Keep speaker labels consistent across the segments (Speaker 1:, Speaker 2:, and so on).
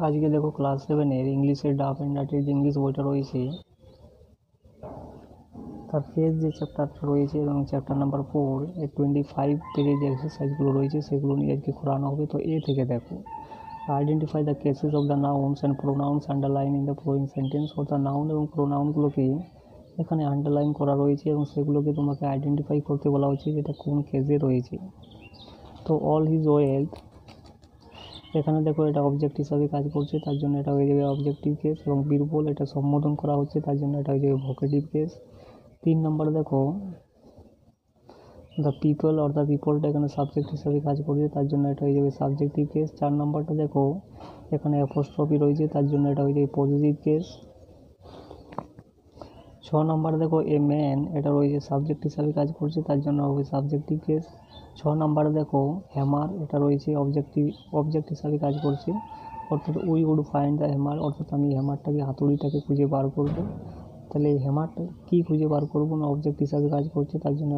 Speaker 1: আজকে দেখো ক্লাস 7-এর ইংলিশের ডাফ অ্যান্ড ডার্টির যে ইংলিশ বইটা রয়েছে তার ফেজ যে চ্যাপ্টারটা রয়েছে এবং চ্যাপ্টার নাম্বার 4 এর 25 পেজের যে এক্সারসাইজগুলো রয়েছে সেগুলো নিয়ে আজকে করানো হবে। তো এ থেকে দেখো, identify the cases of the nouns and pronounce underline in the following sentence. অর্থাৎ নাউন এবং প্রোনাউনগুলোকে এখানে আন্ডারলাইন করা রয়েছে এবং সেগুলোকে তোমাকে আইডেন্টিফাই করতে বলা হচ্ছে যেটা কোন কেসে রয়েছে। তো অল হিজ ওয়েলথ, এখানে দেখো এটা অবজেক্ট হিসাবে কাজ করছে, তার জন্য এটা হয়ে যাবে অবজেক্টিভ কেস। এবং বীরবল এটা সম্বোধন করা হচ্ছে, তার জন্য এটা হয়ে যাবে ভোকেটিভ কেস। 3 নম্বর দেখো দ্য পিপল অর দ্য পিপলটা এখানে সাবজেক্ট হিসাবে কাজ করছে, তার জন্য এটা হয়ে যাবে সাবজেক্টিভ কেস। 4 নম্বরটা দেখো এখানে অ্যাপোস্ট্রফি রয়েছে, তার জন্য এটা হয়ে যাবে পজিটিভ কেস। 6 নম্বর দেখো এ ম্যান, এটা রয়েছে সাবজেক্ট হিসাবে কাজ করছে, তার জন্য হবে সাবজেক্টিভ কেস। 6 নম্বর দেখো হ্যামার, এটা রয়েছে অবজেক্ট হিসাবে কাজ করছে, অর্থাৎ we would find the hammer, অর্থাৎ আমি হ্যামারটাকে হাতুড়িটাকে খুঁজে বার করব। তাহলে এই হ্যামারটা কী খুঁজে বার করবো না অবজেক্ট হিসাবে কাজ করছে, তার জন্য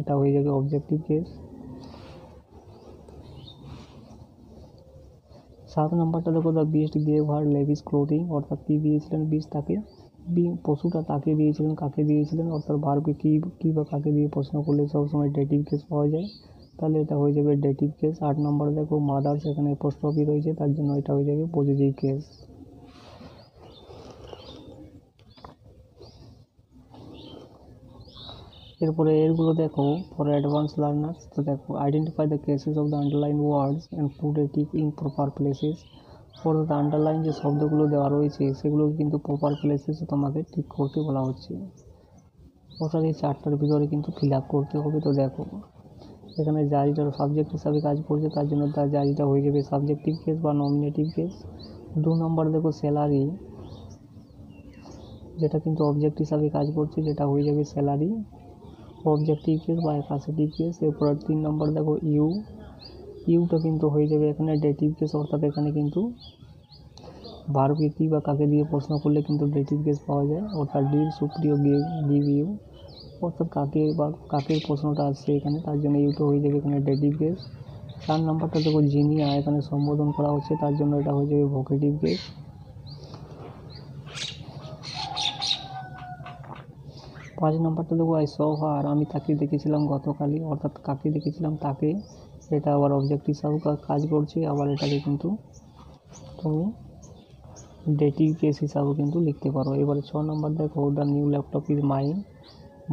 Speaker 1: এটা হয়ে যাবে অবজেক্টিভ কেস। 7 নম্বরটা দেখো the beast gave her lavish clothing, অর্থাৎ কী দিয়েছিলেন বিস্ট তাকে, পশুটা তাকে দিয়েছিলেন, কাকে দিয়েছিলেন, অর্থাৎ ভার্বকে কী বা কাকে দিয়ে প্রশ্ন করলে সবসময় ডেটিভ কেস পাওয়া যায়, তাহলে এটা হয়ে যাবে ডেটিভ কেস। 8 নম্বর দেখো মাদার্স, এখানে অ্যাপোস্ট্রফি রয়েছে, তার জন্য এটা হয়ে যাবে পজিটিভ কেস। এরপরে এরগুলো দেখো ফর অ্যাডভান্স লার্নার্স। তো দেখো identify the cases of the underline words and put a tick in proper places. অর্থাৎ আন্ডারলাইন যে শব্দগুলো দেওয়া রয়েছে সেগুলোকে কিন্তু প্রপার প্লেসেসে তোমাকে ঠিক করতে বলা হচ্ছে, অর্থাৎ এই 4টার ভিতরে কিন্তু ফিল আপ করতে হবে। তো দেখো এখানে জারিটার সাবজেক্ট হিসাবে কাজ করছে, তার জন্য তার জারিটা হয়ে যাবে সাবজেক্টিভ কেস বা নমিনেটিভ কেস। 2 নম্বর দেখো স্যালারি, যেটা কিন্তু অবজেক্ট হিসাবে কাজ করছে, যেটা হয়ে যাবে স্যালারি অবজেক্টিভ কেস বা অ্যাকাসেটিভ কেস। এরপর 3 নম্বর দেখো ইউটা কিন্তু হয়ে যাবে এখানে ডেটিভ কেস, অর্থাৎ এখানে কিন্তু ভার্বকে কী বা কাকে দিয়ে প্রশ্ন করলে কিন্তু ডেটিভ কেস পাওয়া যায়, অর্থাৎ ডিড সুপ্রিয় গিভ ইউ, অর্থাৎ কাকে প্রশ্নটা আসছে এখানে, তার জন্য ইউটা হয়ে যাবে এখানে ডেটিভ কেস। 4 নম্বরটা দেখো জিনিয়া, এখানে সম্বোধন করা হচ্ছে, তার জন্য এটা হয়ে যাবে ভোকেটিভ কেস। 5 নম্বরটা দেখো আই স হার, আমি তাকে দেখেছিলাম গতকালই, অর্থাৎ কাকে দেখেছিলাম তাকে, এটা আবার অবজেক্ট হিসাবে কাজ করছে, আবার এটাকে কিন্তু তুমি ডেটিভ কেস হিসাবেও কিন্তু লিখতে পারো। এবারে 6 নম্বর দেখো দ্য নিউ ল্যাপটপ ইজ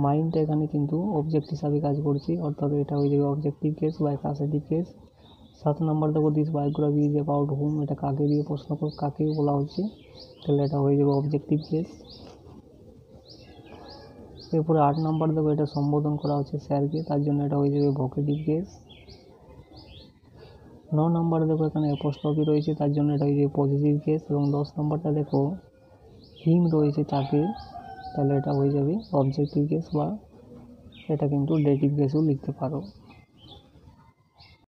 Speaker 1: মাইনটা এখানে কিন্তু অবজেক্ট হিসাবে কাজ করছে, অর্থাৎ এটা হয়ে যাবে অবজেক্টিভ কেস বা অ্যাকাসেটিভ কেস। 7 নম্বর দেখো দিস বায়োগ্রাফি ইজ অ্যাবাউট হুম, এটা কাকে দিয়ে প্রশ্ন কাকে বলা হচ্ছে, তাহলে এটা হয়ে যাবে অবজেক্টিভ কেস। এরপরে 8 নম্বর দেখো এটা সম্বোধন করা হচ্ছে স্যারকে, তার জন্য এটা হয়ে যাবে ভোকেটিভ কেস। 9 নম্বর দেখো এখানে অ্যাপোস্ট্রফি রয়েছে, তার জন্য এটা হয়ে যাবে পজিটিভ কেস। এবং 10 নম্বরটা দেখো হিম রয়েছে তাকে, তাহলে এটা হয়ে যাবে অবজেক্টিভ কেস বা এটা কিন্তু ডেটিভ কেসও লিখতে পারো।